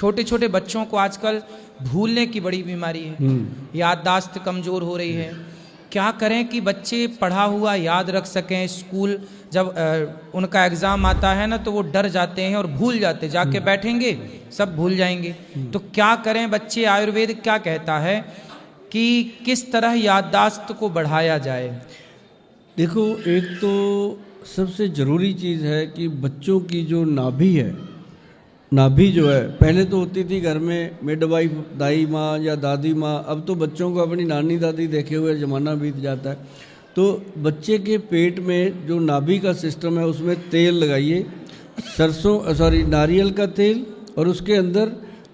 छोटे छोटे बच्चों को आजकल भूलने की बड़ी बीमारी है, याददाश्त कमज़ोर हो रही है। क्या करें कि बच्चे पढ़ा हुआ याद रख सकें? स्कूल जब उनका एग्ज़ाम आता है ना तो वो डर जाते हैं और भूल जाते, जाके बैठेंगे सब भूल जाएंगे। तो क्या करें बच्चे? आयुर्वेद क्या कहता है कि किस तरह याददाश्त को बढ़ाया जाए? देखो, एक तो सबसे ज़रूरी चीज़ है कि बच्चों की जो नाभि है, नाभि जो है पहले तो होती थी घर में मिडवाइफ, दाई माँ या दादी माँ। अब तो बच्चों को अपनी नानी दादी देखे हुए ज़माना बीत जाता है। तो बच्चे के पेट में जो नाभि का सिस्टम है उसमें तेल लगाइए, नारियल का तेल, और उसके अंदर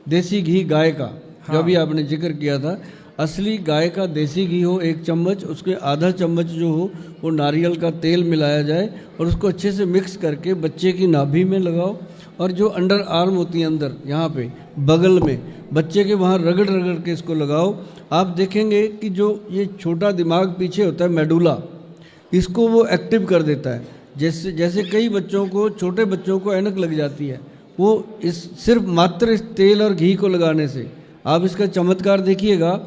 देसी घी गाय का, जो भी आपने जिक्र किया था, असली गाय का देसी घी हो 1 चम्मच, उसके आधा चम्मच जो हो वो नारियल का तेल मिलाया जाए और उसको अच्छे से मिक्स करके बच्चे की नाभि में लगाओ। और जो अंडर आर्म होती है, अंदर यहाँ पे बगल में, बच्चे के वहाँ रगड़ रगड़ के इसको लगाओ। आप देखेंगे कि जो ये छोटा दिमाग पीछे होता है मेडुला, इसको वो एक्टिव कर देता है। जैसे कई बच्चों को, छोटे बच्चों को ऐनक लग जाती है, वो इस सिर्फ मात्र इस तेल और घी को लगाने से। आप इसका चमत्कार देखिएगा।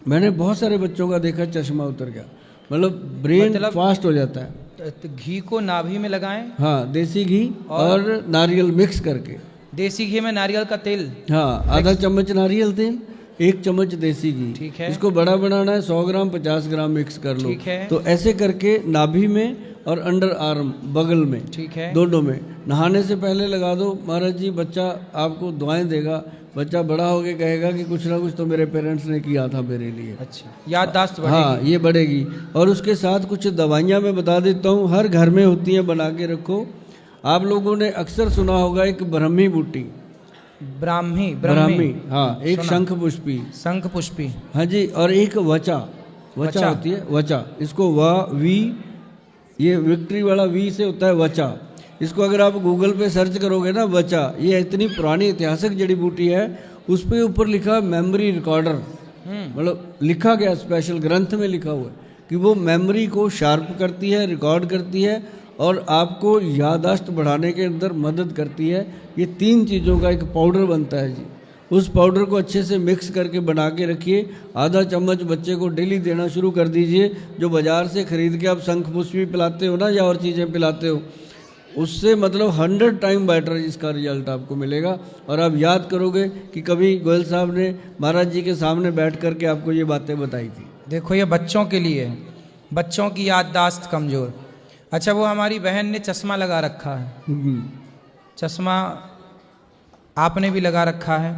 मैंने बहुत सारे बच्चों का देखा, चश्मा उतर गया, मतलब ब्रेन फास्ट हो जाता है। तो घी को नाभि में लगाएं? हाँ, देसी घी और नारियल मिक्स करके। देसी घी में नारियल का तेल? हाँ, आधा चम्मच नारियल तेल, 1 चम्मच देसी घी। ठीक है। इसको बड़ा बनाना है, 100 ग्राम 50 ग्राम मिक्स कर लो। ठीक है। तो ऐसे करके नाभि में और अंडर आर्म बगल में, ठीक है, दोनों में नहाने से पहले लगा दो। महाराज जी, बच्चा आपको दुआएं देगा। बच्चा बड़ा होके कहेगा कि कुछ ना कुछ तो मेरे पेरेंट्स ने किया था मेरे लिए। अच्छा, याददाश्त बढ़ेगी। हाँ, ये बढ़ेगी। और उसके साथ कुछ दवाइयाँ मैं बता देता हूँ, हर घर में होती हैं, बना के रखो। आप लोगों ने अक्सर सुना होगा एक ब्राह्मी बूटी। ब्राह्मी, हाँ, एक शंख पुष्पी, हाँ जी, और एक वचा होती है, वचा। इसको वी, ये विक्ट्री वाला वी से होता है वचा। इसको अगर आप गूगल पे सर्च करोगे ना, वचा, ये इतनी पुरानी ऐतिहासिक जड़ी बूटी है। उस पे ऊपर लिखा मेमोरी रिकॉर्डर, मतलब लिखा गया, स्पेशल ग्रंथ में लिखा हुआ है कि वो मेमोरी को शार्प करती है, रिकॉर्ड करती है और आपको याददाश्त बढ़ाने के अंदर मदद करती है। ये 3 चीज़ों का एक पाउडर बनता है जी। उस पाउडर को अच्छे से मिक्स करके बना के रखिए। आधा चम्मच बच्चे को डेली देना शुरू कर दीजिए। जो बाज़ार से ख़रीद के आप शंख पुष्पी पिलाते हो ना, या और चीज़ें पिलाते हो, उससे मतलब 100 टाइम बेटर इसका रिजल्ट आपको मिलेगा। और आप याद करोगे कि कभी गोयल साहब ने महाराज जी के सामने बैठ करके आपको ये बातें बताई थी। देखो, ये बच्चों के लिए, बच्चों की याददाश्त कमज़ोर। अच्छा, वो हमारी बहन ने चश्मा लगा रखा है, चश्मा आपने भी लगा रखा है,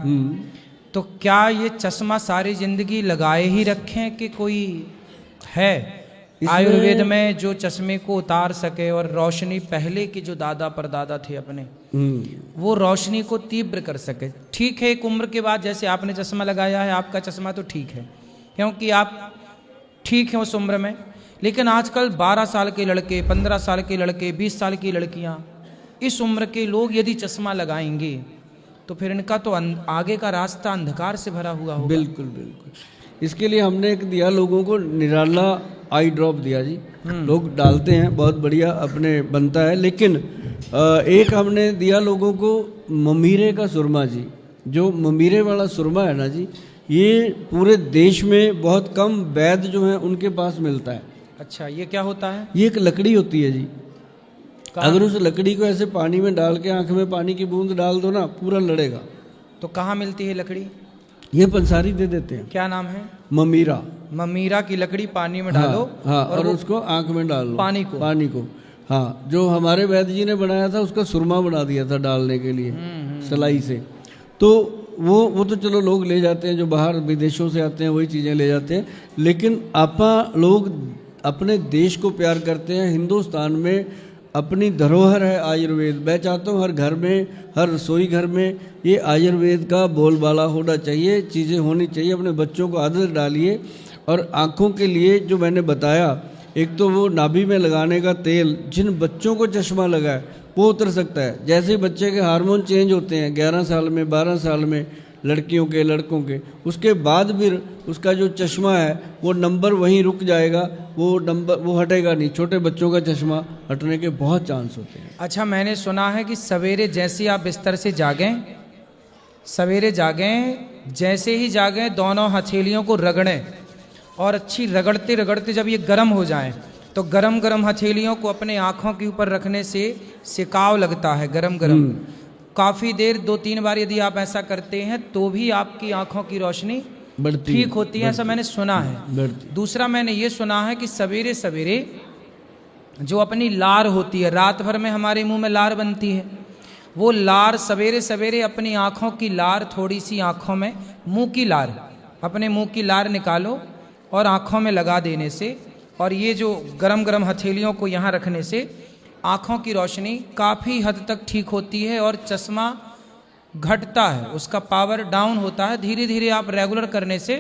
तो क्या ये चश्मा सारी ज़िंदगी लगाए ही रखें कि कोई है आयुर्वेद में जो चश्मे को उतार सके और रोशनी, पहले की जो दादा परदादा थे अपने, वो रोशनी को तीव्र कर सके? ठीक है, एक उम्र के बाद, जैसे आपने चश्मा लगाया है, आपका चश्मा तो ठीक है क्योंकि आप ठीक हैं उस उम्र में, लेकिन आजकल 12 साल के लड़के, 15 साल के लड़के, 20 साल की लड़कियां, इस उम्र के लोग यदि चश्मा लगाएंगे तो फिर इनका तो आगे का रास्ता अंधकार से भरा हुआ होगा। बिल्कुल बिल्कुल। इसके लिए हमने एक दिया लोगों को, निराला आई ड्रॉप दिया जी। लोग डालते हैं, बहुत बढ़िया अपने बनता है। लेकिन एक हमने दिया लोगों को ममीरे का सुरमा जी। जो ममीरे वाला सुरमा है ना जी, ये पूरे देश में बहुत कम वैद्य जो हैं उनके पास मिलता है। अच्छा, ये क्या होता है? ये एक लकड़ी होती है जी। अगर उस लकड़ी को ऐसे पानी में डाल के आंख में पानी की बूंद डाल दो ना, पूरा लड़ेगा। तो कहाँ मिलती है लकड़ी? ये पंसारी दे देते हैं। क्या नाम है? ममीरा। ममीरा की लकड़ी पानी में डालो। हाँ, और उसको आंख में डाल लो, पानी को। हाँ, जो हमारे वैद्य जी ने बनाया था उसका सुरमा बना दिया था डालने के लिए सलाई से। तो वो तो चलो लोग ले जाते हैं, जो बाहर विदेशों से आते हैं वही चीज़ें ले जाते हैं। लेकिन आपा लोग अपने देश को प्यार करते हैं। हिंदुस्तान में अपनी धरोहर है आयुर्वेद। मैं चाहता हूँ हर घर में, हर रसोई घर में ये आयुर्वेद का बोलबाला होना चाहिए, चीज़ें होनी चाहिए। अपने बच्चों को आदत डालिए। और आँखों के लिए जो मैंने बताया, एक तो वो नाभि में लगाने का तेल, जिन बच्चों को चश्मा लगा है वो उतर सकता है। जैसे बच्चे के हार्मोन चेंज होते हैं 11 साल में, 12 साल में, लड़कियों के, लड़कों के, उसके बाद भी उसका जो चश्मा है वो नंबर वहीं रुक जाएगा, वो हटेगा नहीं। छोटे बच्चों का चश्मा हटने के बहुत चांस होते हैं। अच्छा, मैंने सुना है कि सवेरे जैसे आप बिस्तर से जागें, सवेरे जागें, जैसे ही जागें दोनों हथेलियों को रगड़ें और अच्छी रगड़ते रगड़ते जब ये गर्म हो जाएं तो गरम गरम हथेलियों को अपने आँखों के ऊपर रखने से सिकाव लगता है, गरम गरम। काफ़ी देर 2-3 बार यदि आप ऐसा करते हैं तो भी आपकी आँखों की रोशनी ठीक होती है, ऐसा मैंने सुना है। दूसरा मैंने ये सुना है कि सवेरे सवेरे जो अपनी लार होती है, रात भर में हमारे मुंह में लार बनती है, वो लार सवेरे सवेरे अपनी आँखों की लार, थोड़ी सी आँखों में, मुंह की लार, अपने मुंह की लार निकालो और आँखों में लगा देने से और ये जो गरम गरम हथेलियों को यहाँ रखने से आँखों की रोशनी काफ़ी हद तक ठीक होती है और चश्मा घटता है, उसका पावर डाउन होता है। धीरे धीरे आप रेगुलर करने से